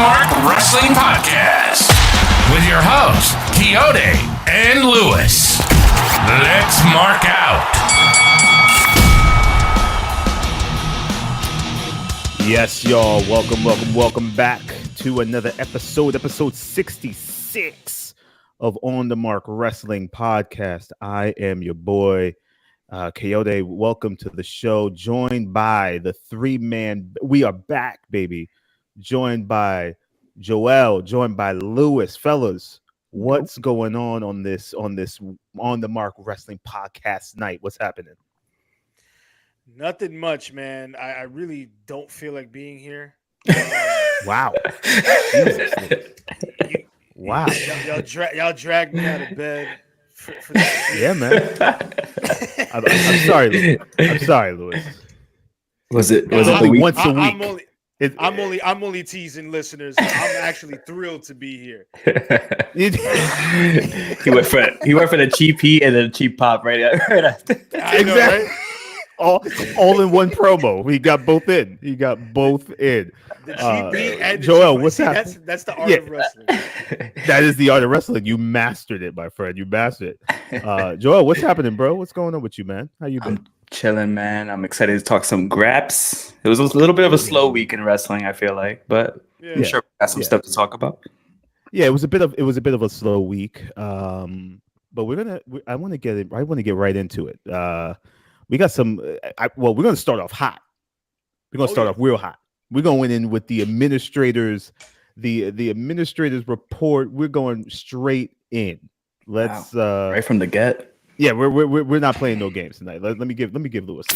Mark Wrestling Podcast with your hosts, Quixote and Lewis. Let's mark out. Yes, y'all. Welcome back to another episode 66 of On the Mark Wrestling Podcast. I am your boy, Quixote. Welcome to the show. Joined by the three-man. We are back, baby. Joined by Joel. Joined by Lewis. Fellas, what's going on this On the Mark Wrestling Podcast night? What's happening? Nothing much, man. I really don't feel like being here. Wow. Jesus. Wow. Y'all dragged me out of bed for that. Yeah, man. I'm sorry. I'm sorry, Lewis. Was it the only week? once a week? I'm only teasing listeners. I'm actually thrilled to be here. He went for the cheap heat and then the cheap pop right after. I know, right? All in one promo. He got both in. The cheap heat and Joel, what's happening? That's the art of wrestling. That is the art of wrestling. You mastered it, my friend. You mastered it. Joel, what's happening, bro? What's going on with you, man? How you been? I'm chilling, man. I'm excited to talk some graps. It was a little bit of a slow week in wrestling, I feel like, but I'm sure we got some stuff to talk about. Yeah, it was a bit of a slow week. But I want to get right into it. We got some. We're going to start off hot. We're going to start off real hot. We're going in with the administrators, the administrators report. We're going straight in. Let's right from the get. Yeah, we're not playing no games tonight. Let me give Lewis.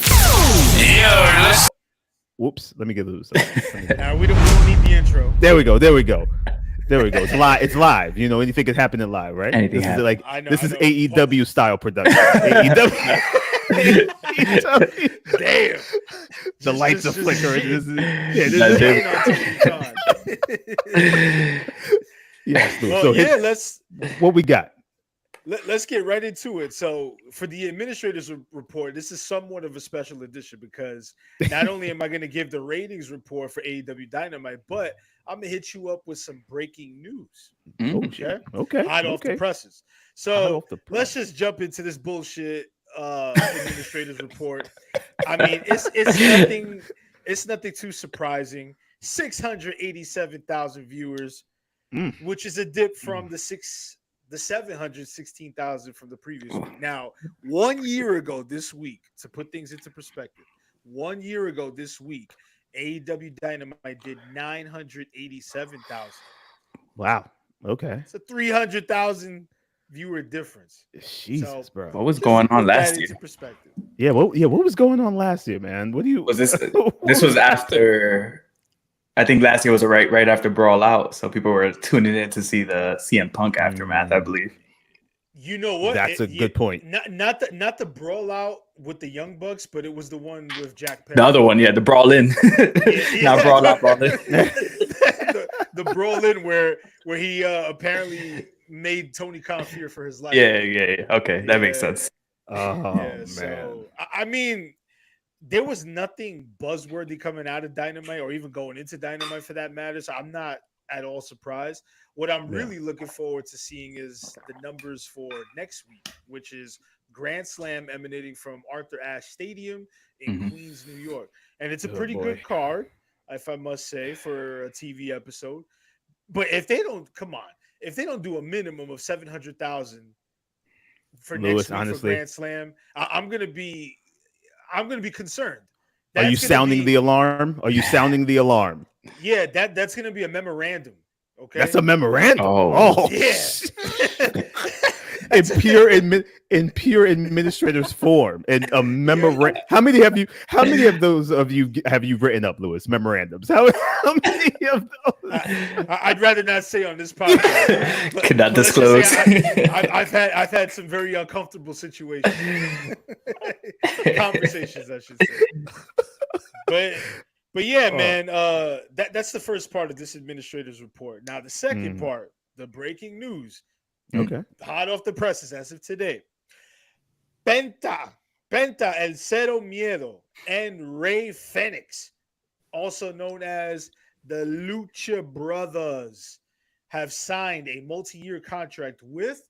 Whoops. Let me give Lewis. We don't need the intro. There we go. It's live. You know, anything can happen in live, right? Anything this happens. This is AEW style production. AEW. Damn. The lights are flickering. Let's. What we got? Let's get right into it. So, for the administrators report, this is somewhat of a special edition because not only am I going to give the ratings report for AEW Dynamite, but I'm going to hit you up with some breaking news. Okay. Hot off the presses. So, let's just jump into this bullshit administrators report. I mean, it's nothing too surprising. 687,000 viewers, which is a dip from the 716,000 from the previous week. Now, 1 year ago this week, to put things into perspective, 1 year ago this week, AEW Dynamite did 987,000. Wow. Okay. It's a 300,000 viewer difference. Jesus, bro. What was going on last year? Perspective. Yeah. What was going on last year, man? Was this? This was after. I think last year was right after Brawl Out, so people were tuning in to see the CM Punk aftermath, I believe. You know what? That's a good point. Not the Brawl Out with the Young Bucks, but it was the one with Jack Perry. The other one, the Brawl In. Not Brawl Out, Brawl In. the Brawl In where he apparently made Tony Khan fear for his life. Yeah. Okay, that makes sense. Oh man. So, I mean, there was nothing buzzworthy coming out of Dynamite or even going into Dynamite for that matter. So I'm not at all surprised. What I'm really looking forward to seeing is the numbers for next week, which is Grand Slam emanating from Arthur Ashe Stadium in Queens, New York. And it's a pretty good card, if I must say, for a TV episode. But if they don't do a minimum of 700,000 for next week for Grand Slam, I'm gonna be concerned. Are you sounding the alarm? Yeah, that's gonna be a memorandum. Okay, that's a memorandum. Oh yeah. in pure administrator's form and a memorandum. How many of those have you written up, Lewis? Memorandums. How many of those? I'd rather not say on this podcast. Could not disclose. I've had some very uncomfortable situations, conversations, I should say. But yeah, man. That's the first part of this administrator's report. Now the second part, the breaking news. Okay. Hot off the presses as of today. Penta, El Cero Miedo, and Rey Fenix, also known as The Lucha Brothers have signed a multi-year contract with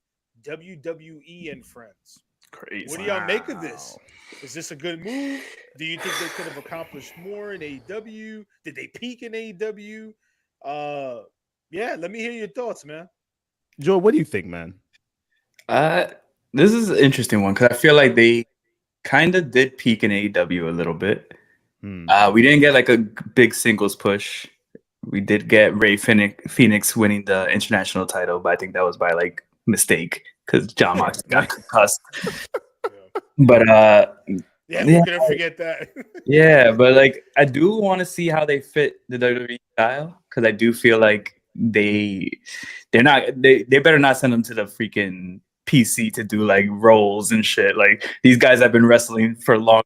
WWE and Friends. What Crazy. do y'all make of this? Is this a good move? Do you think they could have accomplished more in AEW? Did they peak in AEW? Yeah, let me hear your thoughts, man. Joe, what do you think, man? Uh, this is an interesting one because I feel like they kind of did peak in AEW a little bit. Hmm. We didn't get like a big singles push. We did get Phoenix winning the international title, but I think that was by like mistake because John Moxley got concussed. Yeah, But yeah, yeah, who could have forget that? yeah, but like I do want to see how they fit the WWE style because I do feel like they better not send them to the freaking PC to do like roles and shit. Like these guys have been wrestling for long,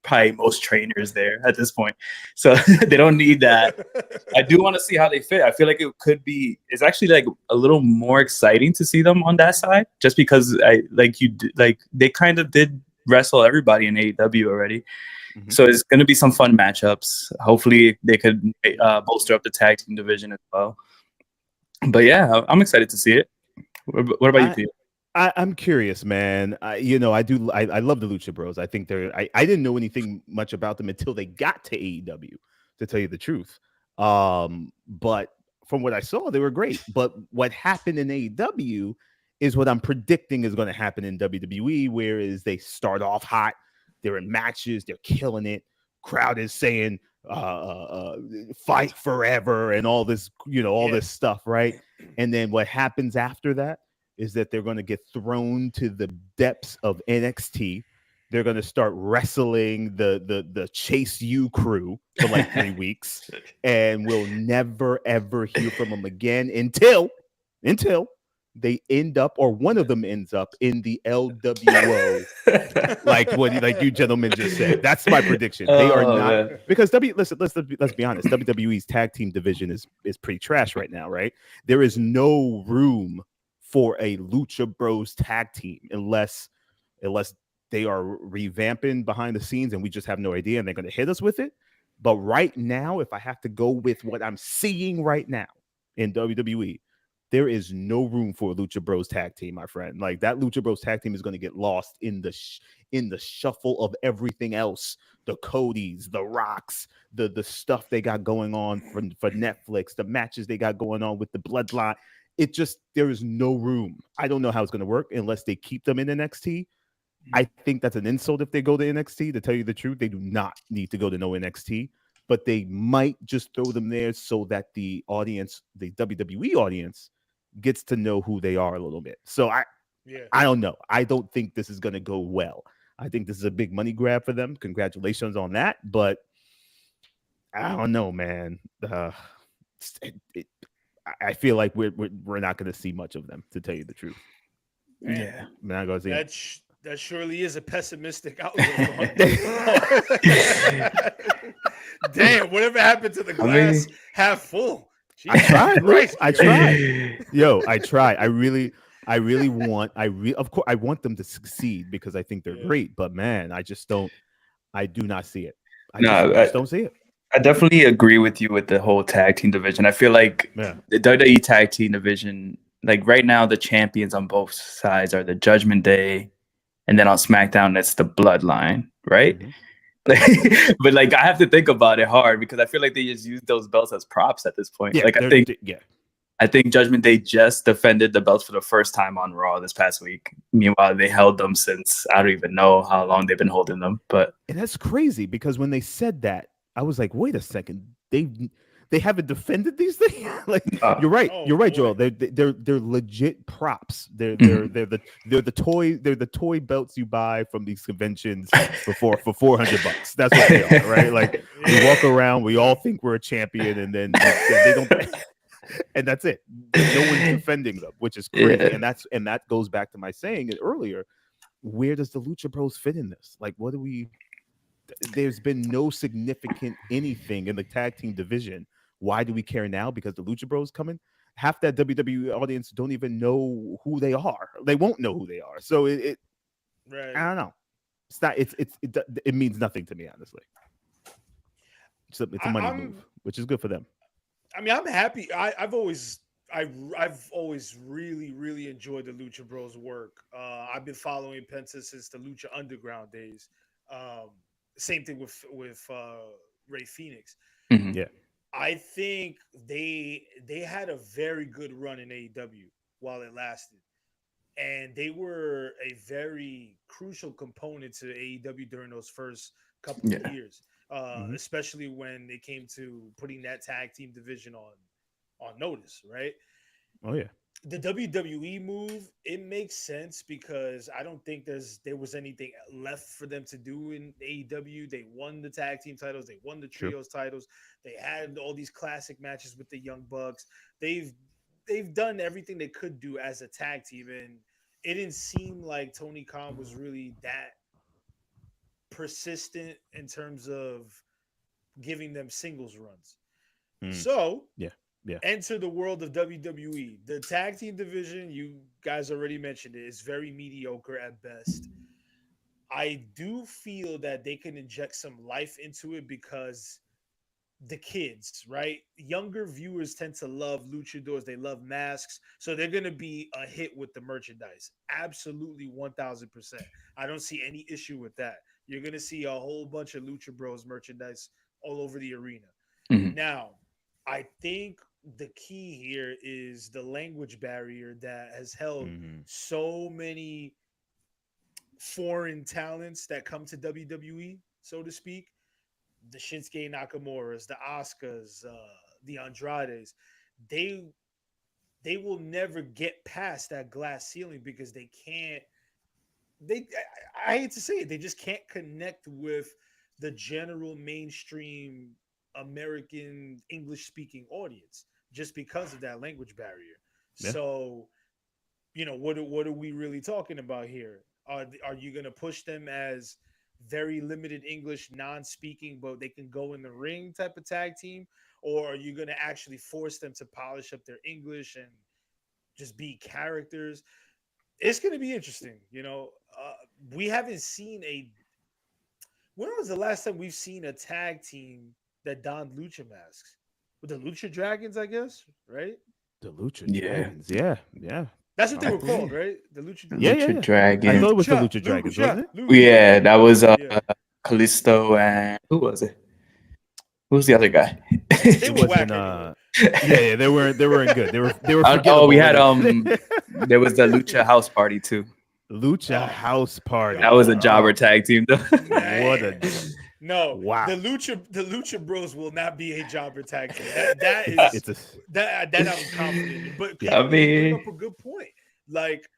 probably most trainers there at this point, so they don't need that. I do want to see how they fit. I feel like it could be. It's actually like a little more exciting to see them on that side, just because like they kind of did wrestle everybody in AEW already. Mhm. So it's going to be some fun matchups. Hopefully, they could bolster up the tag team division as well. But yeah, I'm excited to see it. What about you, Theo? I'm curious, man. I love the Lucha Bros. I think I didn't know anything much about them until they got to AEW, to tell you the truth. But from what I saw, they were great. But what happened in AEW is what I'm predicting is going to happen in WWE, whereas they start off hot, they're in matches, they're killing it. Crowd is saying fight forever and all this, all this stuff, right? And then what happens after that is that they're going to get thrown to the depths of NXT. They're going to start wrestling the Chase U crew for like 3 weeks, and we'll never ever hear from them again until they end up, or one of them ends up in the LWO, like you gentlemen just said. That's my prediction. They are not, man. because let's be honest. WWE's tag team division is pretty trash right now, right? There is no room for a Lucha Bros tag team unless they are revamping behind the scenes and we just have no idea and they're going to hit us with it. But right now, if I have to go with what I'm seeing right now in WWE, there is no room for a Lucha Bros tag team, my friend. Like, that Lucha Bros tag team is going to get lost in the shuffle of everything else. The Codys, the Rocks, the stuff they got going on for Netflix, the matches they got going on with the Bloodline. There is no room. I don't know how it's going to work unless they keep them in NXT. I think that's an insult if they go to NXT. To tell you the truth, they do not need to go to no NXT, but they might just throw them there so that the audience, the WWE audience, gets to know who they are a little bit. So I don't know. I don't think this is going to go well. I think this is a big money grab for them. Congratulations on that, but I don't know, man. I feel like we're not going to see much of them, to tell you the truth. Yeah. We're not going to see them. That surely is a pessimistic outlook. Damn, whatever happened to the glass half full? I tried, Luke. I tried. Yo, I try. I really want. Of course, I want them to succeed because I think they're great. But man, I do not see it. I just don't see it. I definitely agree with you with the whole tag team division. I feel like the WWE tag team division, like right now, the champions on both sides are the Judgment Day, and then on SmackDown, it's the Bloodline, right? Mm-hmm. But like, I have to think about it hard because I feel like they just use those belts as props at this point. Yeah, like I think Judgment Day just defended the belts for the first time on Raw this past week. Meanwhile, they held them since I don't even know how long they've been holding them. And that's crazy because when they said that, I was like, wait a second, they haven't defended these things. Like, you're right, Joel. They're legit props. They're the toy belts you buy from these conventions for $400. That's what they are, right? Like, we walk around, we all think we're a champion, and then they don't. And that's it. No one's defending them, which is crazy. Yeah. And that goes back to my saying it earlier. Where does the Lucha Bros fit in this? Like, what do we? There's been no significant anything in the tag team division. Why do we care now? Because the Lucha Bros coming. Half that WWE audience don't even know who they are. They won't know who they are. So I don't know. It's not. It means nothing to me, honestly. It's a money move, which is good for them. I mean, I'm happy. I've always really enjoyed the Lucha Bros work. I've been following Penta since the Lucha Underground days. Um, Same thing with Ray Phoenix. Mhm. Yeah. I think they had a very good run in AEW while it lasted, and they were a very crucial component to AEW during those first couple of Yeah. years, Mhm. especially when it came to putting that tag team division on notice. Right, Oh yeah. the WWE move, it makes sense because I don't think there was anything left for them to do in AEW. They won the tag team titles, they won the True. trios titles, they had all these classic matches with the Young Bucks. They've they've done everything they could do as a tag team, and it didn't seem like Tony Khan was really that persistent in terms of giving them singles runs. Mm. So Yeah. Yeah. enter the world of WWE. The tag team division, you guys already mentioned it, is very mediocre at best. I do feel that they can inject some life into it because the kids, right? Younger viewers tend to love luchadors. They love masks. So they're going to be a hit with the merchandise. Absolutely 1000%. I don't see any issue with that. You're going to see a whole bunch of Lucha Bros merchandise all over the arena. Mhm. Now, I think the key here is the language barrier that has held Mhm. so many foreign talents that come to WWE, so to speak. The Shinsuke Nakamura's, the Asukas, the Andrades, they they will never get past that glass ceiling because they can't. I hate to say it, they just can't connect with the general mainstream American English speaking audience just because of that language barrier. Yeah. So, what are we really talking about here? Are you going to push them as very limited English, non-speaking, but they can go in the ring type of tag team, or are you going to actually force them to polish up their English and just be characters? It's going to be interesting. We haven't seen a. When was the last time we've seen a tag team that donned lucha masks? With the Lucha Dragons, I guess, right? The Lucha Yeah. Dragons. Yeah. Yeah. That's what they were Probably. called, right? The Lucha. Yeah. Yeah. Lucha Yeah. I Dragon. thought it was the Lucha, Lucha Dragons, Lucha, wasn't it? Lucha. Yeah, that was Yeah, Kalisto and who was it? Who was the other guy? they It were wasn't. whack anyway. Yeah. They weren't good. They were Oh, we forgettable had anyway. there was the Lucha House Party too. Lucha Oh my House Party. That was a god, jobber Oh, tag team though. what a man! No, wow! the Lucha Bros will not be a jobber tag team. That is It's a that I'm confident in. But yeah. I you bring mean, up a good point. Like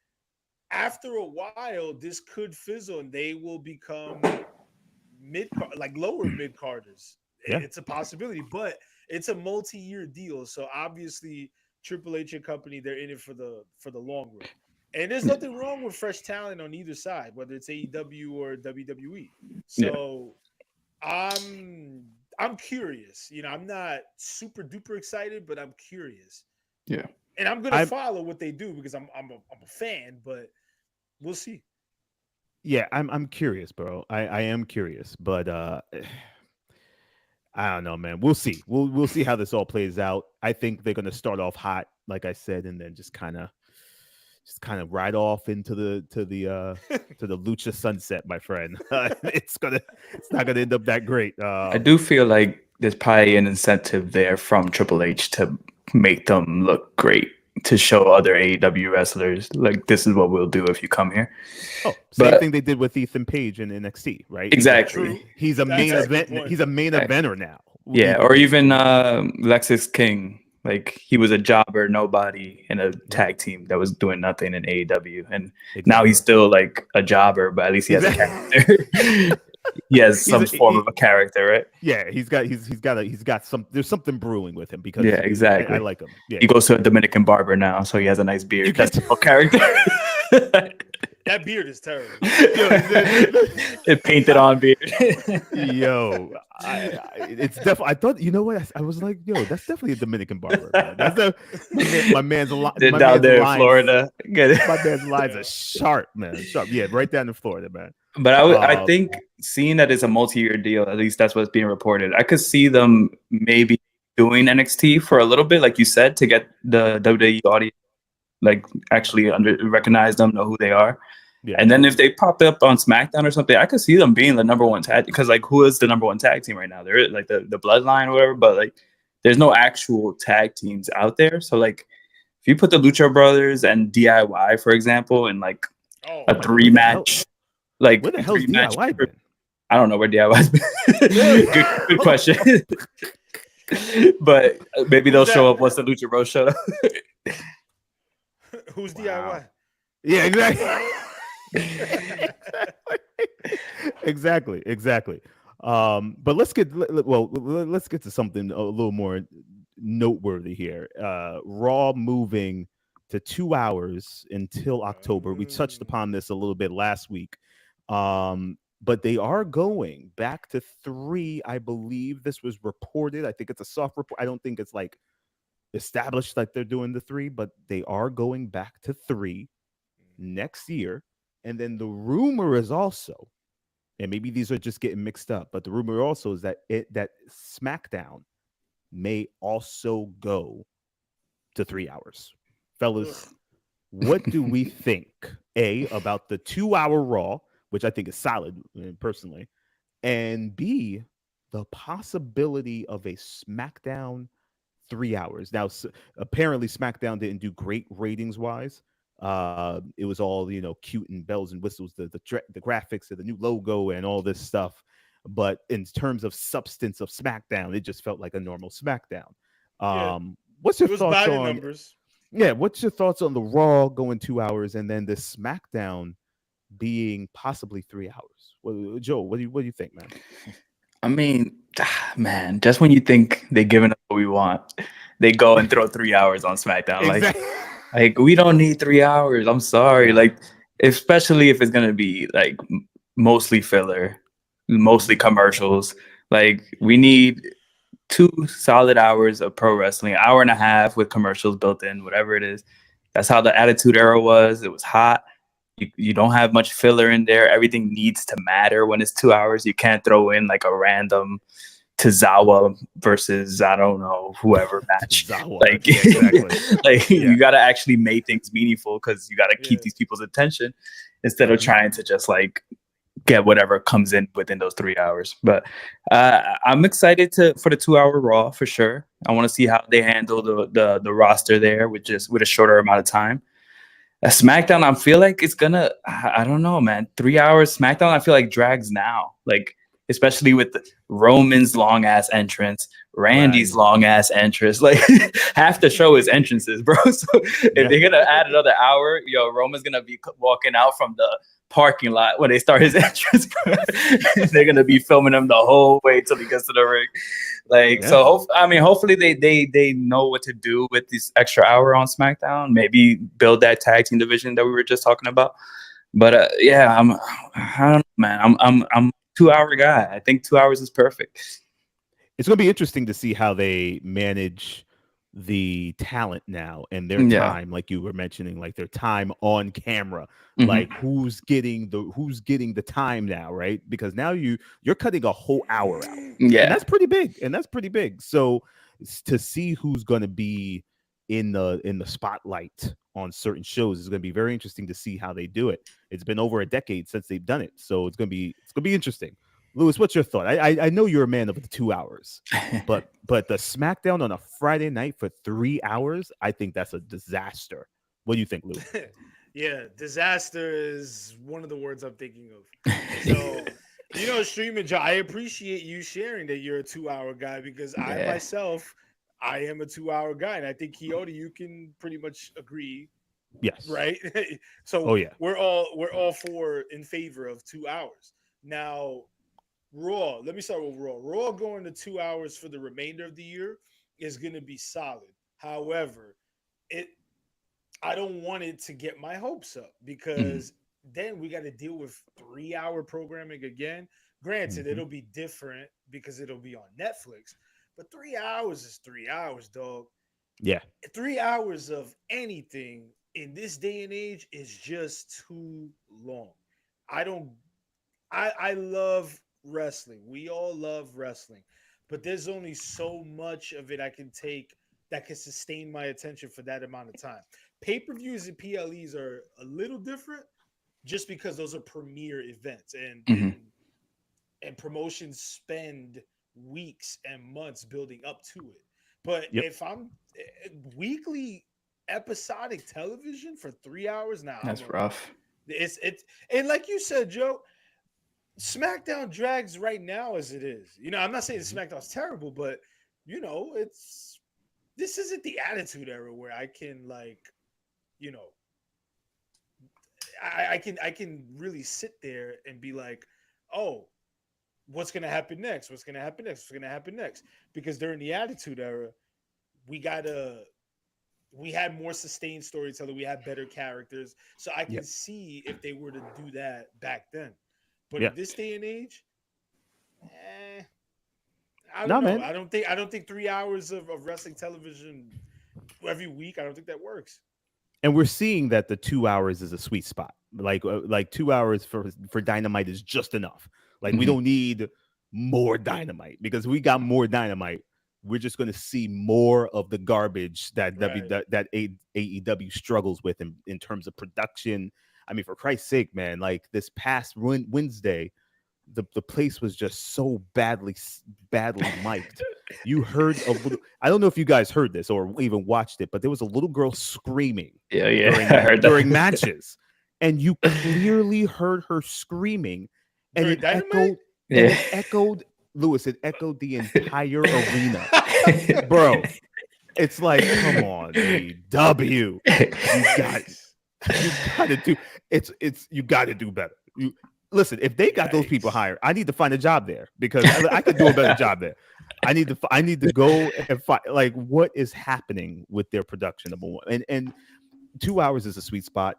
after a while, this could fizzle, and they will become like lower mid carders. Yeah. It's a possibility, but it's a multi-year deal. So obviously, Triple H and company, they're in it for the long run. And there's nothing wrong with fresh talent on either side, whether it's AEW or WWE. yeah, So I'm curious. I'm not super duper excited, but I'm curious. yeah. And I'm gonna I follow what they do because I'm a fan, but we'll see. yeah. I'm curious, bro. I am curious, but I don't know, man. We'll see. We'll see how this all plays out. I think they're gonna start off hot, like I said, and then just kind of ride off into the lucha sunset, my friend. It's not gonna end up that great. I do feel like there's probably an incentive there from Triple H to make them look great, to show other AEW wrestlers like this is what we'll do if you come here. Oh, same But thing they did with Ethan Page in NXT, right? exactly. He's a That's main a good event. point. He's a main Right. eventer now. Yeah, Ethan or Page. even Lexus King. Like he was a jobber, nobody in a tag team that was doing nothing in AEW, and now he's still like a jobber, but at least he has a character. He has some form of a character, right? Yeah, he's got some. There's something brewing with him because Yeah, exactly. I like him. Yeah, He goes to a Dominican barber now, so he has a nice beard. You That's can- the whole character. That beard is terrible. It painted on beard. yo, it's definitely. I thought, you know what? I was like, yo, that's definitely a Dominican barber. Man. That's my man's alive. They're down there in Florida. Get it? My man's lines are sharp, man. Sharp. Yeah, right down in Florida, man. But I think seeing that it's a multi-year deal, at least that's what's being reported. I could see them maybe doing NXT for a little bit, like you said, to get the WWE audience like actually recognize them, know who they are. Yeah. And then if they pop up on SmackDown or something, I could see them being the number one tag, because like who is the number one tag team right now? They're like the Bloodline or whatever, but like there's no actual tag teams out there. So like if you put the Lucha Brothers and DIY, for example, in like Oh, a three match, like Where the hell's three match, DIY been? I don't know where DIY's been. Good question. But maybe they'll Who's show that? up once the Lucha Bros show up. Who's Wow. DIY? Yeah, exactly. exactly. But let's get let's get to something a little more noteworthy here. Raw moving to 2 hours until October. We touched upon this a little bit last week. But they are going back to 3. I believe this was reported. I think it's a soft report. I don't think it's like established like they're doing the 3, but they are going back to 3 next year. And then the rumor is also, and maybe these are just getting mixed up, but the rumor also is that that SmackDown may also go to 3 hours. Fellas, what do we think? About the 2-hour Raw, which I think is solid personally, and B, the possibility of a SmackDown 3 hours. Now, apparently, SmackDown didn't do great ratings wise. It was all cute and bells and whistles, the graphics and the new logo and all this stuff. But in terms of substance of SmackDown, it just felt like a normal SmackDown. What's your thoughts on numbers. Yeah, what's your thoughts on the Raw going 2 hours and then the SmackDown being possibly 3 hours? Joe, what do you think, man? I mean, man, just when you think they're giving us what we want, they go and throw 3 hours on SmackDown. Exactly. Like we don't need 3 hours. I'm sorry. Like, especially if it's gonna be like mostly filler, mostly commercials. Like we need 2 solid hours of pro wrestling, an hour and a half with commercials built in, whatever it is. That's how the Attitude Era was. It was hot. You don't have much filler in there. Everything needs to matter when it's 2 hours. You can't throw in like a random Tozawa versus I don't know whoever match. Tozawa, Like, yeah, exactly. like you got to actually make things meaningful, because you got to keep these people's attention instead of trying to just like get whatever comes in within those 3 hours. But I'm excited for the 2 hour Raw for sure. I want to see how they handle the roster there with a shorter amount of time. SmackDown, I feel like it's gonna. I don't know, man. 3 hours SmackDown, I feel like drags now. Like especially with Roman's long ass entrance, Randy's long ass entrance. Like half the show is entrances, bro. So if they're gonna add another hour, Roman's gonna be walking out from the parking lot when they start his entrance. They're gonna be filming him the whole way till he gets to the ring. Like so, hopefully they know what to do with this extra hour on SmackDown. Maybe build that tag team division that we were just talking about. But I don't know, man. I'm 2 hour guy. I think 2 hours is perfect. It's gonna be interesting to see how they manage the talent now and their time, like you were mentioning, like their time on camera. Like who's getting the time now, right? Because now you're cutting a whole hour out. Yeah. And that's pretty big. So to see who's gonna be in the spotlight on certain shows is gonna be very interesting to see how they do it. It's been over a decade since they've done it. So it's gonna be interesting. Lewis, what's your thought? I know you're a man of the 2 hours, but the SmackDown on a Friday night for 3 hours, I think that's a disaster. What do you think, Lewis? Yeah, disaster is one of the words I'm thinking of. So, Streamer Joe, I appreciate you sharing that you're a 2 hour guy, because I myself, I am a 2 hour guy, and I think Quixote, you can pretty much agree. Yes. Right. So we're all in favor of 2 hours. Now, Raw, let me start with Raw. Raw going to 2 hours for the remainder of the year is going to be solid. However, I don't want it to get my hopes up, because then we got to deal with 3 hour programming again. Granted, it'll be different because it'll be on Netflix, but 3 hours is 3 hours, dog. Yeah. 3 hours of anything in this day and age is just too long. I love wrestling. We all love wrestling. but there's only so much of it I can take that can sustain my attention for that amount of time. Pay-per-views and PLEs are a little different just because those are premier events and promotions spend weeks and months building up to it. But if I'm weekly episodic television for 3 hours now, That's rough. It's and like you said, Joe, SmackDown drags right now as it is. You know, I'm not saying SmackDown's terrible, but you know, this isn't the Attitude Era where I can like, you know, I can really sit there and be like, oh, what's gonna happen next? What's gonna happen next? What's gonna happen next? Because during the Attitude Era, we had more sustained storytelling. We had better characters, so I can see if they were to do that back then. But in this day and age, I don't know. Man. I don't think 3 hours of wrestling television every week. I don't think that works. And we're seeing that the 2 hours is a sweet spot. Like 2 hours for Dynamite is just enough. Like we don't need more Dynamite because we got more Dynamite. We're just going to see more of the garbage that AEW struggles with in terms of production. I mean, for Christ's sake, man, like this past Wednesday, the place was just so badly mic'd. You heard I don't know if you guys heard this or even watched it, but there was a little girl screaming during matches. And you clearly heard her screaming. And it echoed, Lewis, it echoed the entire arena. Bro, it's like, come on, AEW. You gotta do better. Listen, if they got those people hired, I need to find a job there because I could do a better job there. I need to go and find like what is happening with their production, number one. And 2 hours is a sweet spot.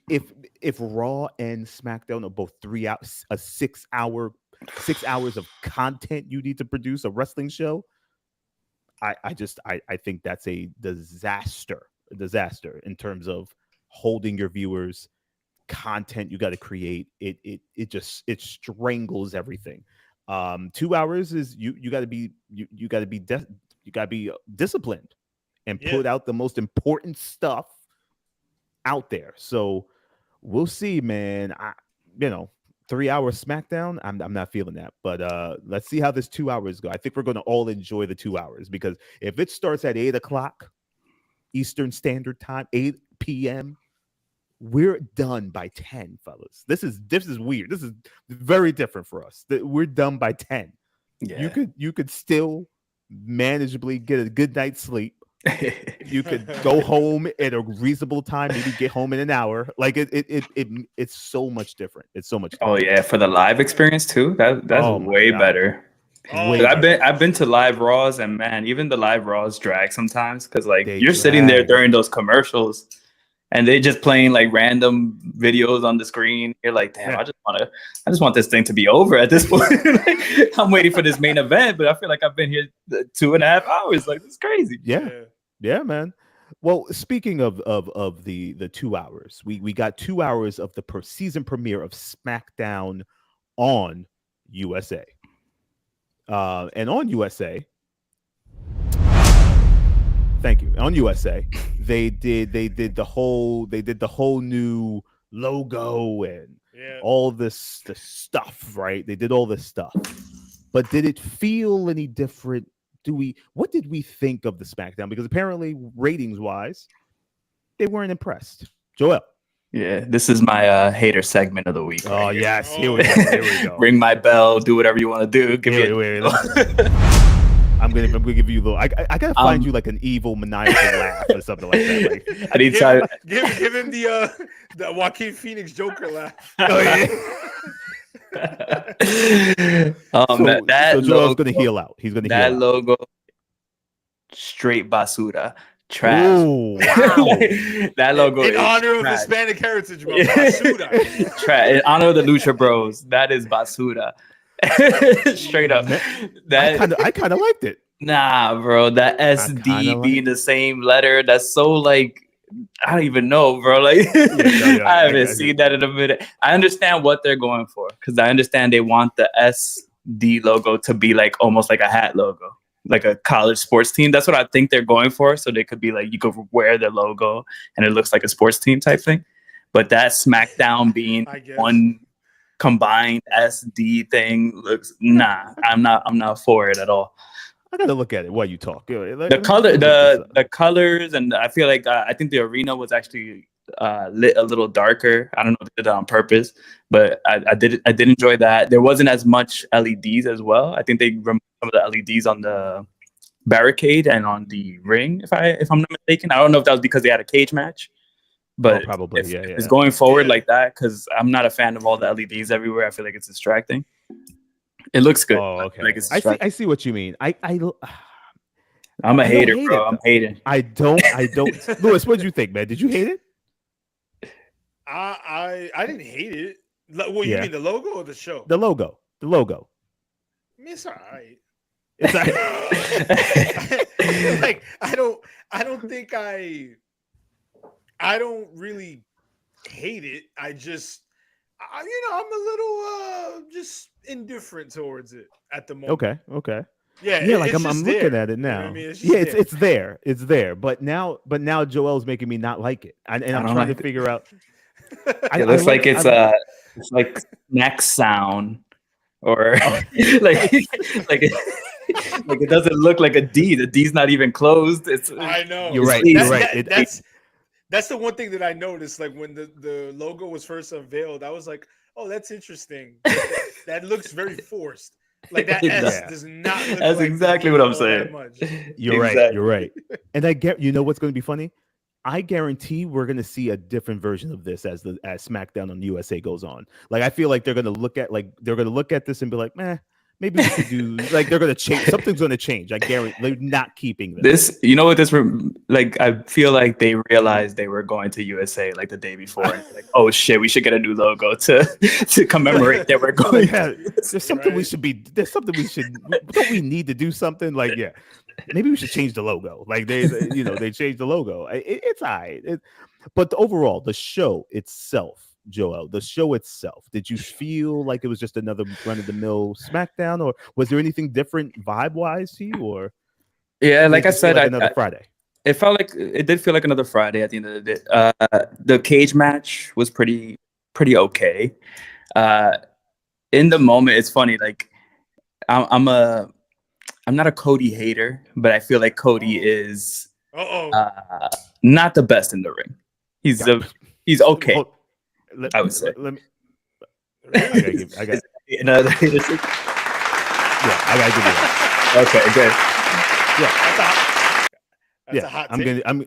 If Raw and SmackDown are both 3 hours, 6 hours of content you need to produce a wrestling show, I think that's a disaster in terms of holding your viewers, content you got to create. It strangles everything. 2 hours is you got to be disciplined and put out the most important stuff out there. So we'll see, man. 3 hours SmackDown, I'm not feeling that. But let's see how this 2 hours go. I think we're going to all enjoy the 2 hours because if it starts at 8 o'clock Eastern Standard Time, 8 p.m., we're done by 10, fellas. This is weird. This is very different for us. We're done by 10. Yeah. You could still manageably get a good night's sleep. You could go home at a reasonable time, maybe get home in an hour. Like it's so much different. It's so much different. Oh yeah, for the live experience too. That's way better. I've been to live Raws, and man, even the live Raws drag sometimes because like you're sitting there during those commercials and they just playing like random videos on the screen. You're like, damn, I just want this thing to be over at this point. Like, I'm waiting for this main event, but I feel like I've been here 2.5 hours. Like, it's crazy. Yeah, man. Well, speaking of the 2 hours, we got 2 hours of the season premiere of SmackDown on USA. And on USA, thank you. On USA, they did the whole new logo and all the stuff, right? They did all this stuff. But did it feel any different? What did we think of the SmackDown? Because apparently, ratings wise, they weren't impressed. Joel. Yeah, this is my hater segment of the week. Oh, yes. Here we go. Ring my bell. Do whatever you want to do. I'm gonna give you a little. I gotta find you like an evil maniacal laugh or something like that. Like, I need to give him the Joaquin Phoenix Joker laugh. Oh yeah. So Joel's gonna heal out. He's gonna that heal logo. Straight basura. Trash. Ooh, wow. That logo in honor of trash. Hispanic heritage, bro. Basura. Trash. In honor of the Lucha Bros. That is basura. Straight up. I kind of liked it. Nah, bro. That SD being the same letter. That's so like I don't even know, bro. Like I haven't seen that in a minute. I understand what they're going for because I understand they want the S the logo to be like almost like a hat logo, like a college sports team. That's what I think they're going for. So they could be like, you could wear the logo and it looks like a sports team type thing. But that SmackDown being one combined SD thing looks I'm not for it at all. I gotta look at it while you talk. The colors, and I feel like I think the arena was actually lit a little darker. I don't know if they did that on purpose, but I did enjoy that. There wasn't as much LEDs as well. I think they removed some of the LEDs on the barricade and on the ring, if I'm not mistaken. I don't know if that was because they had a cage match, but probably if it's going forward like that, because I'm not a fan of all the LEDs everywhere. I feel like it's distracting. It looks good. Oh, okay. Like I see what you mean. I'm a hater, bro. I'm hating. I don't. Lewis, what did you think, man? Did you hate it? I didn't hate it. What you mean, the logo or the show? The logo. I mean, it's all right. It's all right. Like I don't think I don't really hate it. I'm a little just indifferent towards it at the moment. Okay. Yeah, like I'm looking at it now. You know what I mean? It's there. But now Joel's making me not like it, and I'm trying to figure out. It looks like it's like neck sound, or like it doesn't look like a D. The D's not even closed. I know. You're right. That's the one thing that I noticed. Like when the logo was first unveiled, I was like, "Oh, that's interesting. That looks very forced." Like that S does not look That's like exactly what I'm saying. You're right. You're right. And I get, you know what's going to be funny? I guarantee we're going to see a different version of this as SmackDown on USA goes on. Like I feel like they're going to look at this and be like, "Meh, maybe we should do." Like they're going to change. Something's going to change. I guarantee they're not keeping this. You know what this? Like I feel like they realized they were going to USA like the day before. Like, oh shit, we should get a new logo to commemorate that we're going. There's something we should be. There's something we should. Don't we need to do something? Like maybe we should change the logo. Like they changed the logo. It's all right. But overall, the show itself. Joel, the show itself, did you feel like it was just another run-of-the-mill SmackDown, or was there anything different vibe-wise to you? Or like I said, another Friday. It felt like it did feel like another Friday at the end of the day. The cage match was pretty okay. In the moment, it's funny. Like I'm not a Cody hater, but I feel like Cody is not the best in the ring. He's okay. I would say. Let me. I got another. I gotta give you that. Okay, good. That's a hot take. I'm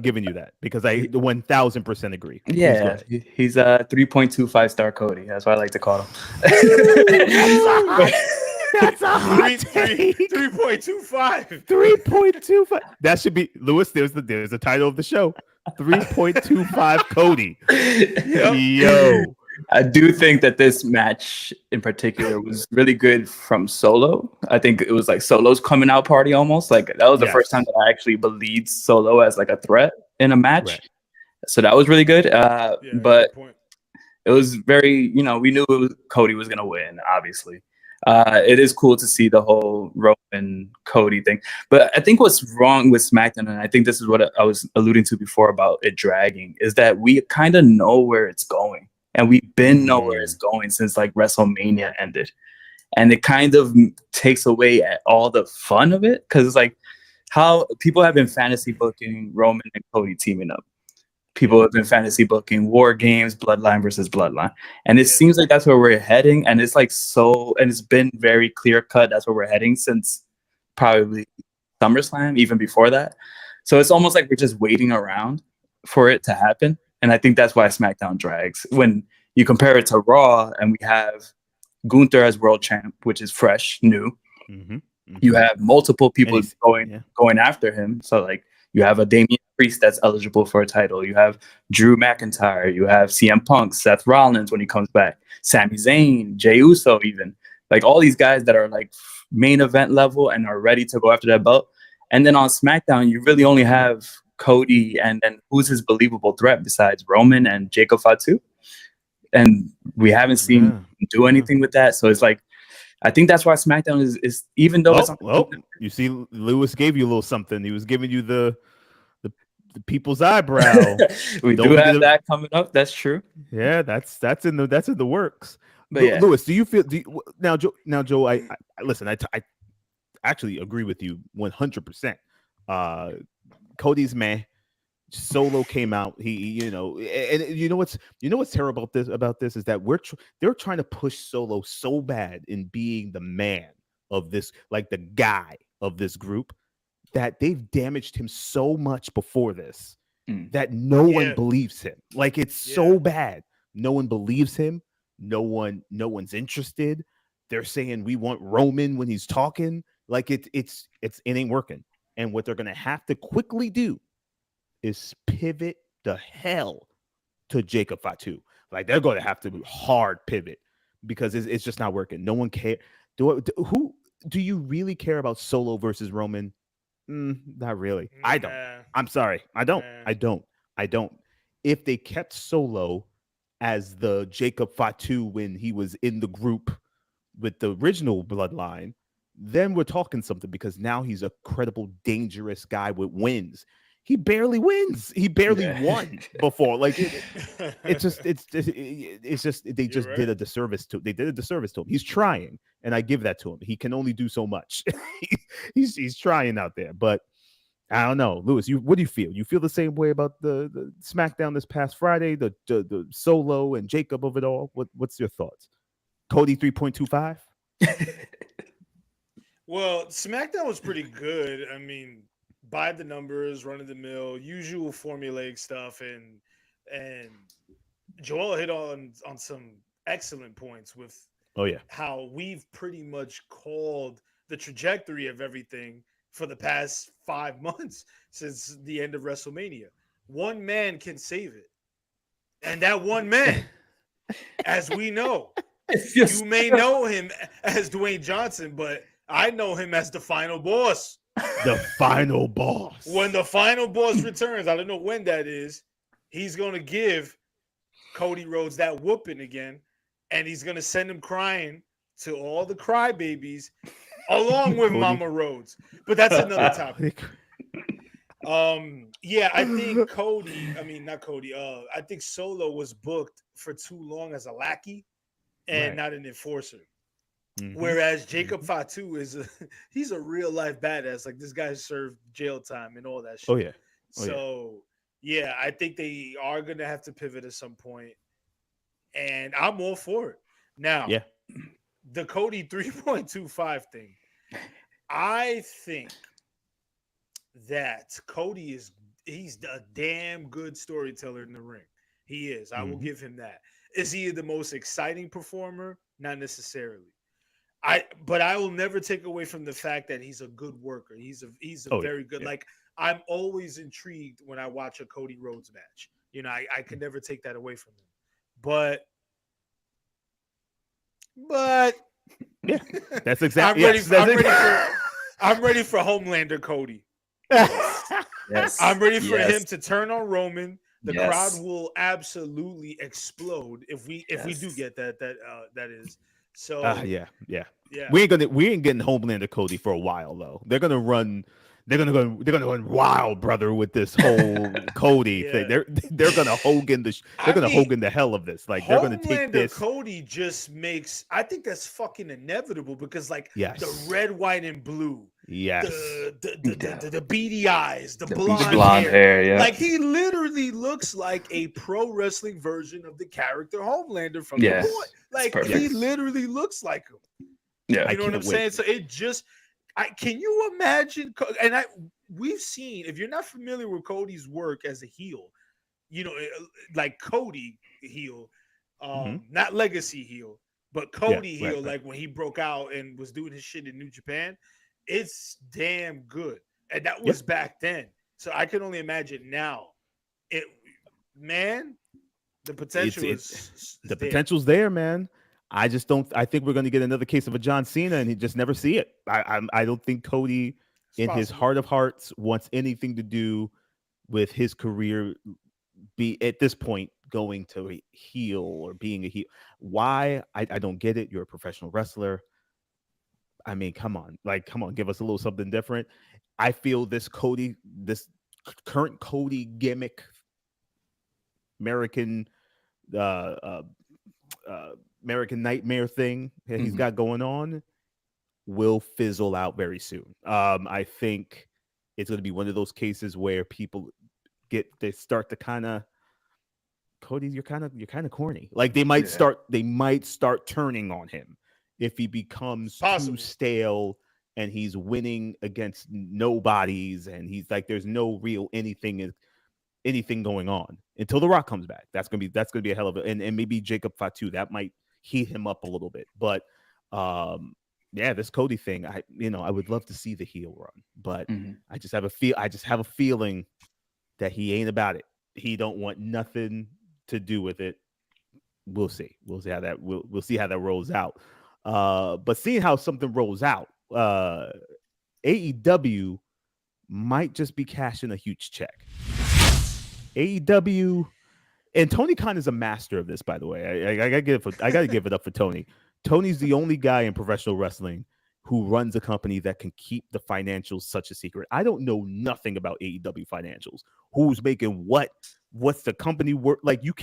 giving you that because I 1000% agree. Yeah, he's a 3.25 star Cody. That's what I like to call him. That's a hot take. 3.25. 3.25. That should be Lewis. There's the title of the show. 3.25 Cody. Yo. I do think that this match in particular was really good from Solo. I think it was like Solo's coming out party almost. Like that was the first time that I actually believed Solo as like a threat in a match. Right. So that was really good. But it was very, we knew Cody was going to win, obviously. It is cool to see the whole Roman Cody thing, but I think what's wrong with SmackDown, and I think this is what I was alluding to before about it dragging, is that we kind of know where it's going, and we've been know where it's going since like WrestleMania ended, and it kind of takes away all the fun of it because it's like how people have been fantasy booking Roman and Cody teaming up. People have been fantasy booking War Games, Bloodline versus Bloodline. And it seems like that's where we're heading. And it's like and it's been very clear cut. That's where we're heading since probably SummerSlam, even before that. So it's almost like we're just waiting around for it to happen. And I think that's why SmackDown drags. When you compare it to Raw and we have Gunther as world champ, which is fresh, new. Mm-hmm. Mm-hmm. You have multiple people going after him. So like, you have a Damian Priest that's eligible for a title. You have Drew McIntyre. You have CM Punk, Seth Rollins when he comes back, Sami Zayn, Jey Uso, even like all these guys that are like main event level and are ready to go after that belt. And then on SmackDown, you really only have Cody, and then who's his believable threat besides Roman and Jacob Fatu? And we haven't seen him do anything with that. So it's like I think that's why SmackDown is even though it's on. You see, Lewis gave you a little something. He was giving you the, the people's eyebrow. We do have that coming up. That's true. Yeah, that's in the works. But yeah. Lewis, do you feel now, Joe? I listen. I actually agree with you 100%. Cody's man. Solo came out. He, and you know what's terrible about this is that they're trying to push Solo so bad in being the man of this, like the guy of this group, that they've damaged him so much before this that no one believes him. Like it's so bad. No one believes him. No one's interested. They're saying we want Roman when he's talking. Like it ain't working. And what they're gonna have to quickly do is pivot the hell to Jacob Fatu. Like they're going to have to hard pivot because it's just not working. No one cares. Who do you really care about Solo versus Roman? Not really. I don't. I'm sorry. I don't. I don't. If they kept Solo as the Jacob Fatu when he was in the group with the original bloodline, then we're talking something because now he's a credible, dangerous guy with wins. He barely wins. He barely won before. Like it's just they just did a disservice to. They did a disservice to him. He's trying, and I give that to him. He can only do so much. he's trying out there, but I don't know, Lewis. What do you feel? You feel the same way about the SmackDown this past Friday, the Solo and Jacob of it all? What's your thoughts? Cody 3.25. Well, SmackDown was pretty good. I mean, by the numbers, run of the mill, usual formulaic stuff, and Joel hit on some excellent points with how we've pretty much called the trajectory of everything for the past 5 months since the end of WrestleMania. One man can save it, and that one man, as we know, you may know him as Dwayne Johnson, but I know him as the final boss. The final boss. When the final boss returns, I don't know when that is, he's going to give Cody Rhodes that whooping again, and he's going to send him crying to all the crybabies along with Mama Rhodes. But that's another topic. I think I think Solo was booked for too long as a lackey and not an enforcer. Mm-hmm. Whereas Jacob Fatu he's a real life badass. Like this guy served jail time and all that shit. I think they are gonna have to pivot at some point, and I'm all for it. Now, the Cody 3.25 thing. I think that Cody he's a damn good storyteller in the ring. He is. I will give him that. Is he the most exciting performer? Not necessarily. But I will never take away from the fact that he's a good worker. He's a very good. Like I'm always intrigued when I watch a Cody Rhodes match. I can never take that away from him. But yeah, that's exactly. I'm ready for Homelander Cody. Yes, I'm ready for him to turn on Roman. The crowd will absolutely explode if we do get that is. So yeah. We ain't getting Homelander Cody for a while though. They're gonna run wild, brother, with this whole Cody thing. They're gonna Hogan the hell of this. Like they're gonna take this. Cody just makes. I think that's fucking inevitable because the red, white, and blue. Yes. The beady eyes, the blonde hair. Yeah. Like he literally looks like a pro wrestling version of the character Homelander from The Boy. Like he literally looks like him. Yeah. You know what I'm saying? So it just can you imagine? And we've seen, if you're not familiar with Cody's work as a heel, like Cody heel, not legacy heel, but Cody heel, like when he broke out and was doing his shit in New Japan. It's damn good. And that was back then. So I can only imagine now. The potential is the potential's there, man. I think we're going to get another case of a John Cena and he just never see it. I don't think Cody in his heart of hearts wants anything to do with his career be at this point going to a heel or being a heel. Why? I don't get it. You're a professional wrestler. I mean, come on, give us a little something different. I feel this current Cody gimmick, American, uh, uh, American Nightmare thing that he's got going on will fizzle out very soon. I think it's going to be one of those cases where people they start to kind of, Cody, you're kind of corny. Like they might start turning on him if he becomes too stale and he's winning against nobodies and he's like there's no real anything going on until The Rock comes back. That's gonna be a hell of a and maybe Jacob Fatu, that might heat him up a little bit. But yeah, this Cody thing, I would love to see the heel run, but I just have a feeling that he ain't about it. He don't want nothing to do with it. We'll see how that we'll see how that rolls out. But seeing how something rolls out, AEW might just be cashing a huge check. AEW, and Tony Khan is a master of this, by the way. I gotta give it up for Tony. Tony's the only guy in professional wrestling who runs a company that can keep the financials such a secret. I don't know nothing about AEW financials. Who's making what? What's the company worth? Like you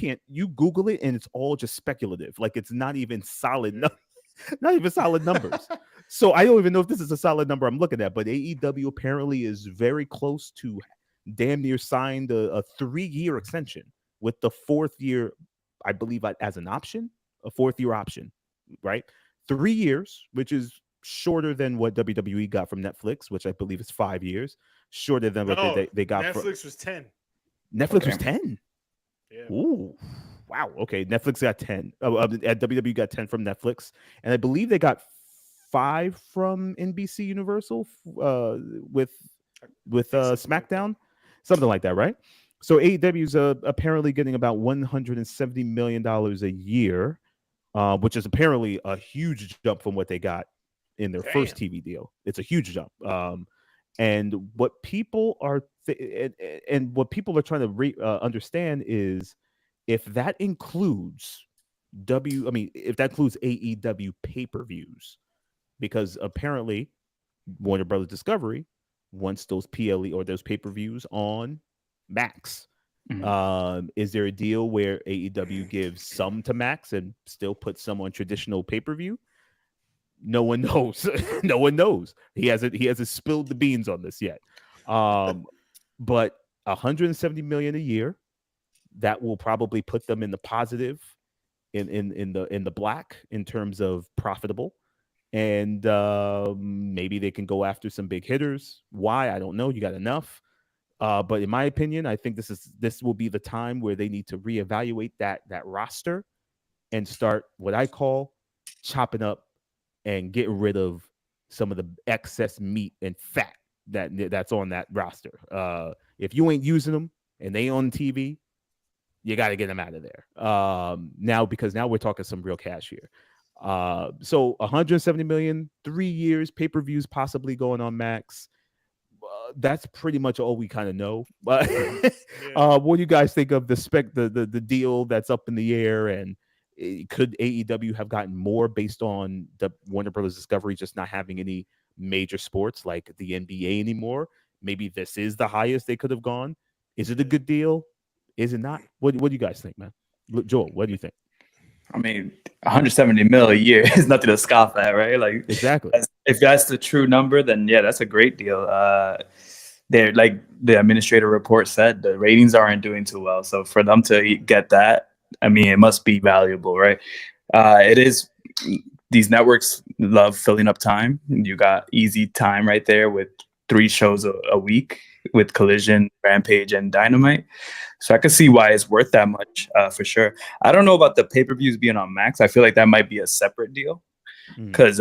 Google it and it's all just speculative. Like it's not even solid. Not even solid numbers. So I don't even know if this is a solid number I'm looking at, but AEW apparently is very close to damn near signed a 3-year extension with the 4th year, I believe, as an option, a 4th-year option, right? 3 years, which is shorter than what WWE got from Netflix, which I believe is 5 years, shorter than what they got. Netflix was 10. Netflix was 10. Yeah. Ooh. Wow. Okay. Netflix got 10. At WWE got 10 from Netflix, and I believe they got 5 from NBC Universal with SmackDown, something like that, right? So AEW is apparently getting about $170 million a year, which is apparently a huge jump from what they got in their first TV deal. It's a huge jump. And what people are trying to understand is if that includes AEW pay-per-views, because apparently Warner Brothers Discovery wants those PLE or those pay-per-views on Max. Is there a deal where AEW gives some to Max and still puts some on traditional pay-per-view? No one knows. No one knows. He hasn't spilled the beans on this yet. But $170 million a year, that will probably put them in the positive, in the black in terms of profitable, and maybe they can go after some big hitters. Why? I don't know. You got enough. But in my opinion, I think this will be the time where they need to reevaluate that roster and start what I call chopping up and getting rid of some of the excess meat and fat that's on that roster. If you ain't using them and they on TV, you got to get them out of there. Now we're talking some real cash here. So 170 million, 3 years, pay-per-views possibly going on Max. That's pretty much all we kind of know. But what do you guys think of the deal that's up in the air, and could AEW have gotten more based on the Warner Brothers Discovery just not having any major sports like the NBA anymore? Maybe this is the highest they could have gone. Is it a good deal? Is it not? What do you guys think, man? Joel, what do you think? I mean, 170 mil a year is nothing to scoff at, right? Like, exactly. If that's the true number, then yeah, that's a great deal. They're like the administrative report said, the ratings aren't doing too well. So for them to get that, I mean, it must be valuable, right? It is. These networks love filling up time. You got easy time right there with 3 shows a week with Collision, Rampage, and Dynamite. So I can see why it's worth that much for sure. I don't know about the pay-per-views being on Max. I feel like that might be a separate deal. Because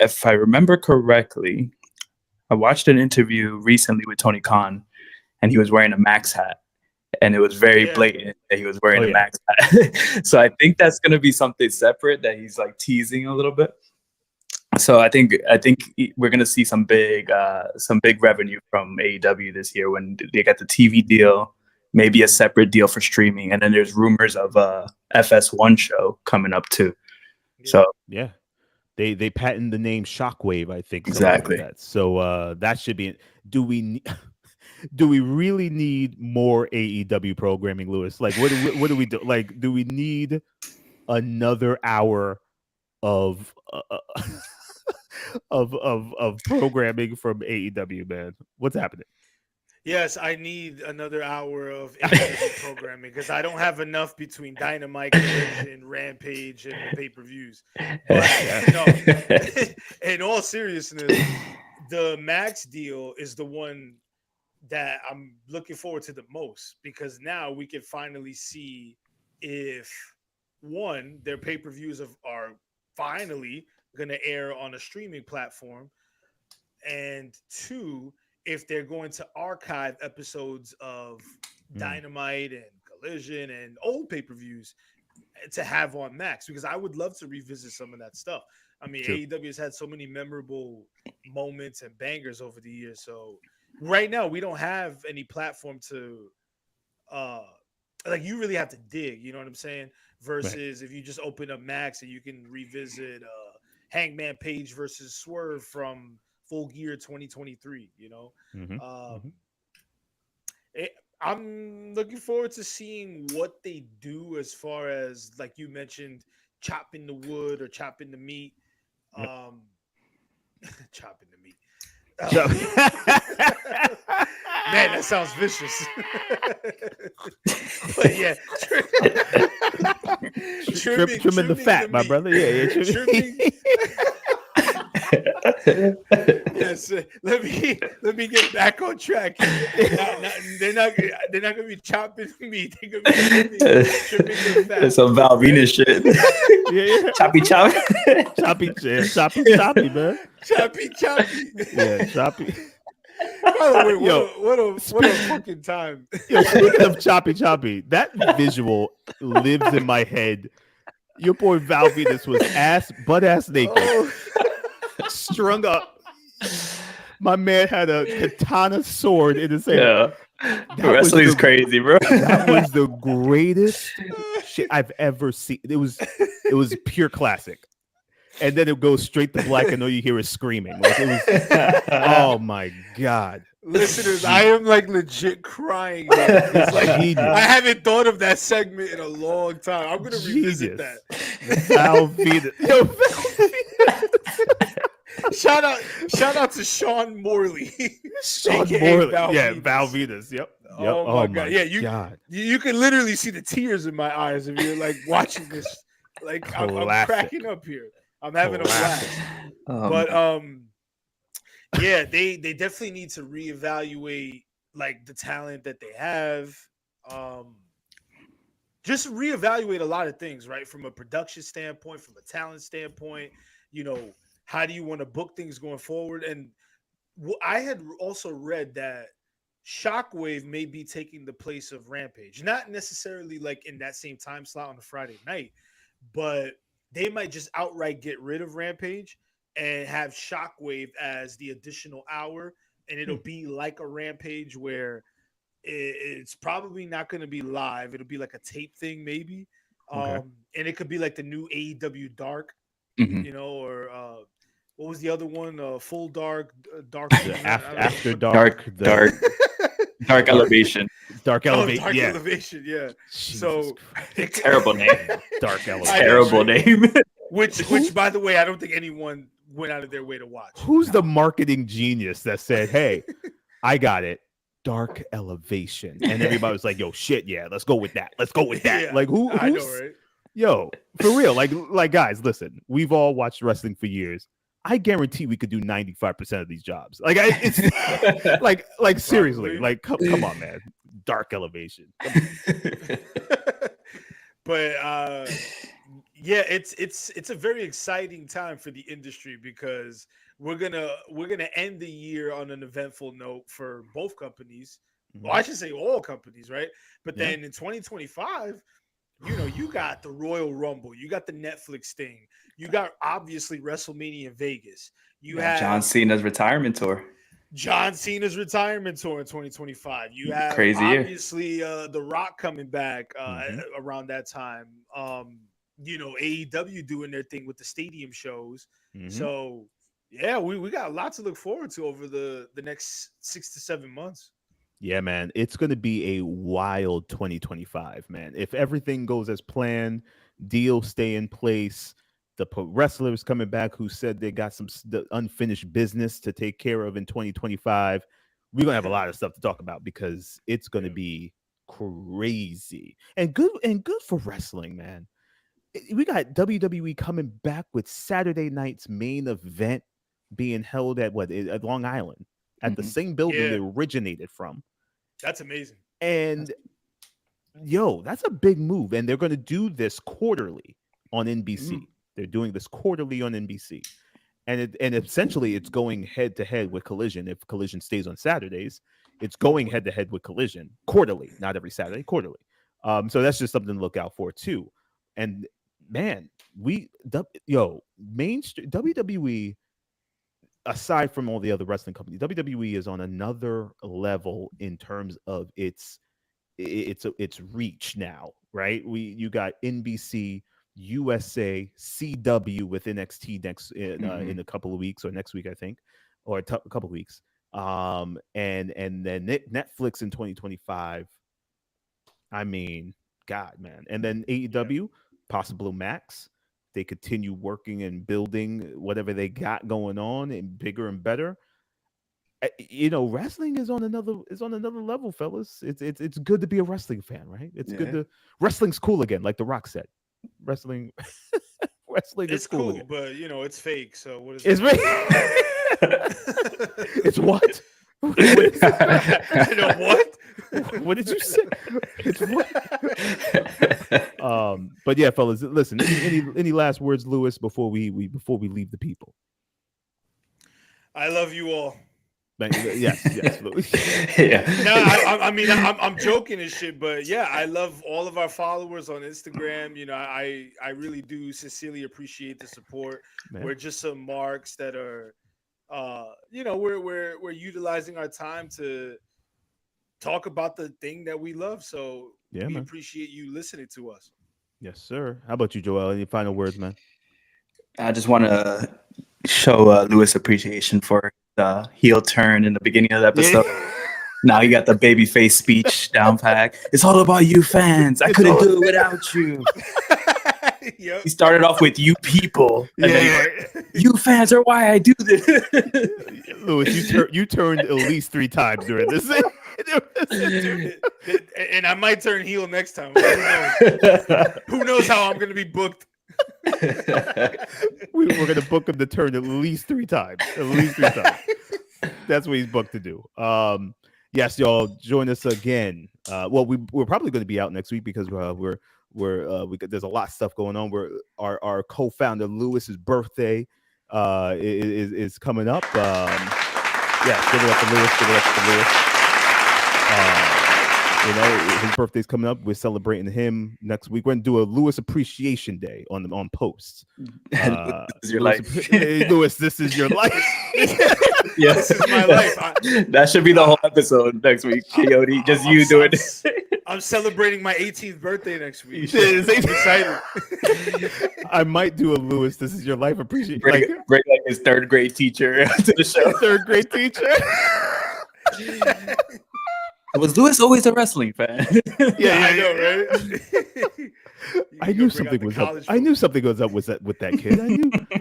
if I remember correctly, I watched an interview recently with Tony Khan, and he was wearing a Max hat. And it was very blatant that he was wearing a Max hat. So I think that's going to be something separate that he's like teasing a little bit. So I think we're going to see some big revenue from AEW this year when they get the TV deal, maybe a separate deal for streaming. And then there's rumors of a FS1 show coming up too. So yeah, They patent the name Shockwave, I think. Exactly. Like that. So that should be. Do we do we really need more AEW programming, Lewis? Like, what do we do? Like, do we need another hour of of programming from AEW, man? What's happening? Yes, I need another hour of AEW programming because I don't have enough between Dynamite, Collision, Rampage, and the pay-per-views. But no, in all seriousness, the Max deal is the one that I'm looking forward to the most because now we can finally see if one, their pay-per-views are finally going to air on a streaming platform, and two, if they're going to archive episodes of Dynamite and Collision and old pay-per-views to have on Max, because I would love to revisit some of that stuff. I mean, True. AEW has had so many memorable moments and bangers over the years. So right now we don't have any platform to like you really have to dig, you know what I'm saying? Versus if you just open up Max and you can revisit Hangman Page versus Swerve from Full Gear 2023, you know. I'm looking forward to seeing what they do as far as, like you mentioned, chopping the wood or chopping the meat. Chopping the meat. Man, that sounds vicious. But yeah, trimming the fat, my brother. Yeah, trimming. Yes, let me get back on track. They're not gonna be chopping meat. They're gonna be trimming the fat. It's some Val Venus shit. Yeah. Choppy, choppy, man. Choppy. Yeah, choppy. By the way, what a fucking time. Yo, speaking of choppy, that visual lives in my head. Your boy Val Venus was butt ass naked, strung up. My man had a katana sword in his hand. Yeah, wrestling's crazy, bro. That was the greatest shit I've ever seen. It was pure classic. And then it goes straight to black, and all you hear is screaming. Like it was, oh my god, listeners! I am like legit crying. It's like I haven't thought of that segment in a long time. I'm gonna revisit that. Val Venus. Yo, Shout out to Sean Morley. Sean Morley, Val Venus. Yep. Oh my god. Yeah, you can literally see the tears in my eyes if you're like watching this. Like I'm cracking up here. I'm having a blast. But yeah, they definitely need to reevaluate like the talent that they have. Just reevaluate a lot of things, right? From a production standpoint, from a talent standpoint, you know, how do you want to book things going forward? And I had also read that Shockwave may be taking the place of Rampage, not necessarily like in that same time slot on a Friday night, but they might just outright get rid of Rampage and have Shockwave as the additional hour. And it'll be like a Rampage where it's probably not going to be live. It'll be like a tape thing, maybe. And it could be like the new AEW Dark, you know, or what was the other one? Full Dark, After Dark, Dark Elevation. Dark Elevation. Dark Elevation, yeah. Jesus so terrible name. Dark Elevation. Terrible name. Which, by the way, I don't think anyone went out of their way to watch. Who's the marketing genius that said, "Hey, I got it, Dark Elevation," and everybody was like, "Yo, shit, yeah, let's go with that. Let's go with that." Yeah, like who's, I know, right? Yo, for real. Like guys, listen, we've all watched wrestling for years. I guarantee we could do 95% of these jobs. Like it's like seriously, like come on, man. Dark Elevation. But yeah, it's a very exciting time for the industry because we're gonna end the year on an eventful note for both companies. Well, I should say all companies, right? But then in 2025, you know, you got the Royal Rumble, you got the Netflix thing, you got obviously WrestleMania in Vegas. You have John Cena's retirement tour. John Cena's retirement tour in 2025. You have crazy obviously The Rock coming back around that time. AEW doing their thing with the stadium shows. Mhm. So yeah, we got a lot to look forward to over the next 6 to 7 months. Yeah, man, it's going to be a wild 2025, man. If everything goes as planned, deals stay in place, the wrestlers coming back who said they got the unfinished business to take care of in 2025, we're going to have a lot of stuff to talk about because it's going to be crazy and good for wrestling, man. We got WWE coming back with Saturday night's main event being held at Long Island at the same building it originated from. That's amazing. And that's a big move. And they're going to do this quarterly on NBC. They're doing this quarterly on NBC. And essentially it's going head to head with Collision. If Collision stays on Saturdays, it's going head to head with Collision quarterly, not every Saturday, quarterly. So that's just something to look out for too. And man, mainstream WWE, aside from all the other wrestling companies, WWE is on another level in terms of its reach now, right? You got NBC, USA, CW with NXT next in a couple of weeks, or next week, I think, or a couple of weeks, and then Netflix in 2025. I mean, God, man, and then AEW, possible Max. They continue working and building whatever they got going on and bigger and better. Wrestling is on another level, fellas. It's good to be a wrestling fan, right? It's good to wrestling's cool again, like The Rock said. Wrestling is cool again. But it's fake. So what is it's it? It's what? What? What did you say? It's what? But yeah, fellas, listen. Any last words, Lewis, before we leave the people? I love you all. Yes, Lewis. Yeah. No, I mean, I'm joking and shit, but yeah, I love all of our followers on Instagram. I really do sincerely appreciate the support. Man. We're just some marks that are, we're utilizing our time to talk about the thing that we love. So we appreciate you listening to us. Yes, sir. How about you, Joel? Any final words, man? I just want to show Lewis appreciation for the heel turn in the beginning of the episode. Now you got the babyface speech down pack. It's all about you fans. I couldn't do it without you. He started off with you people. And then you fans are why I do this. Lewis, you turned at least 3 times during this. And I might turn heel next time. Who knows how I'm going to be booked? We're going to book him to turn at least 3 times. At least 3 times. That's what he's booked to do. Yes, y'all, join us again. We're probably going to be out next week because there's a lot of stuff going on. Our co-founder Lewis's birthday is coming up. Give it up for Lewis. Give it up for Lewis. His birthday's coming up. We're celebrating him next week. We're gonna do a Lewis Appreciation Day on posts. This is your Lewis, life. Lewis, this is your life. Yes, this is my life. That should be the whole episode next week. Coyote, just you doing it. I'm celebrating my 18th birthday next week. I'm excited. I might do a Lewis. This is your life appreciation. Bring like his 3rd grade teacher to the show. 3rd grade teacher. Was Lewis always a wrestling fan? Yeah, I know, right? I knew something was up. I knew something was up with that kid.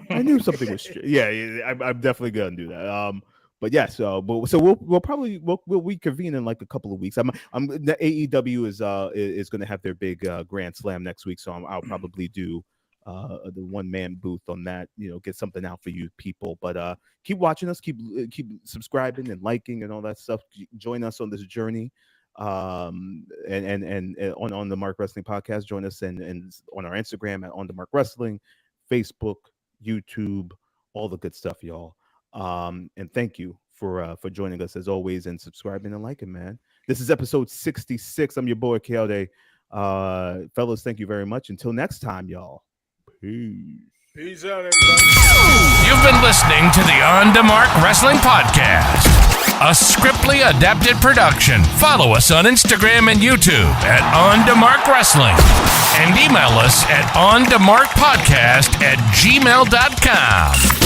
I knew something was. I'm definitely gonna do that. But yeah, so we'll probably reconvene in like a couple of weeks. The AEW is going to have their big Grand Slam next week, so I'll probably do the one-man booth on that. Get something out for you people. But keep watching us, keep subscribing and liking and all that stuff. Join us on this journey. And on the Mark Wrestling Podcast, join us and on our Instagram at On the Mark Wrestling, Facebook, YouTube, all the good stuff, y'all. And thank you for joining us as always and subscribing and liking, man. This is episode 66. I'm your boy Keode. Fellas, thank you very much. Until next time, y'all. Peace out, everybody. You've been listening to the On the Mark Wrestling Podcast. a Scriptly adapted production. Follow us on Instagram and YouTube at On To Mark Wrestling and email us at ontomarkpodcast@gmail.com.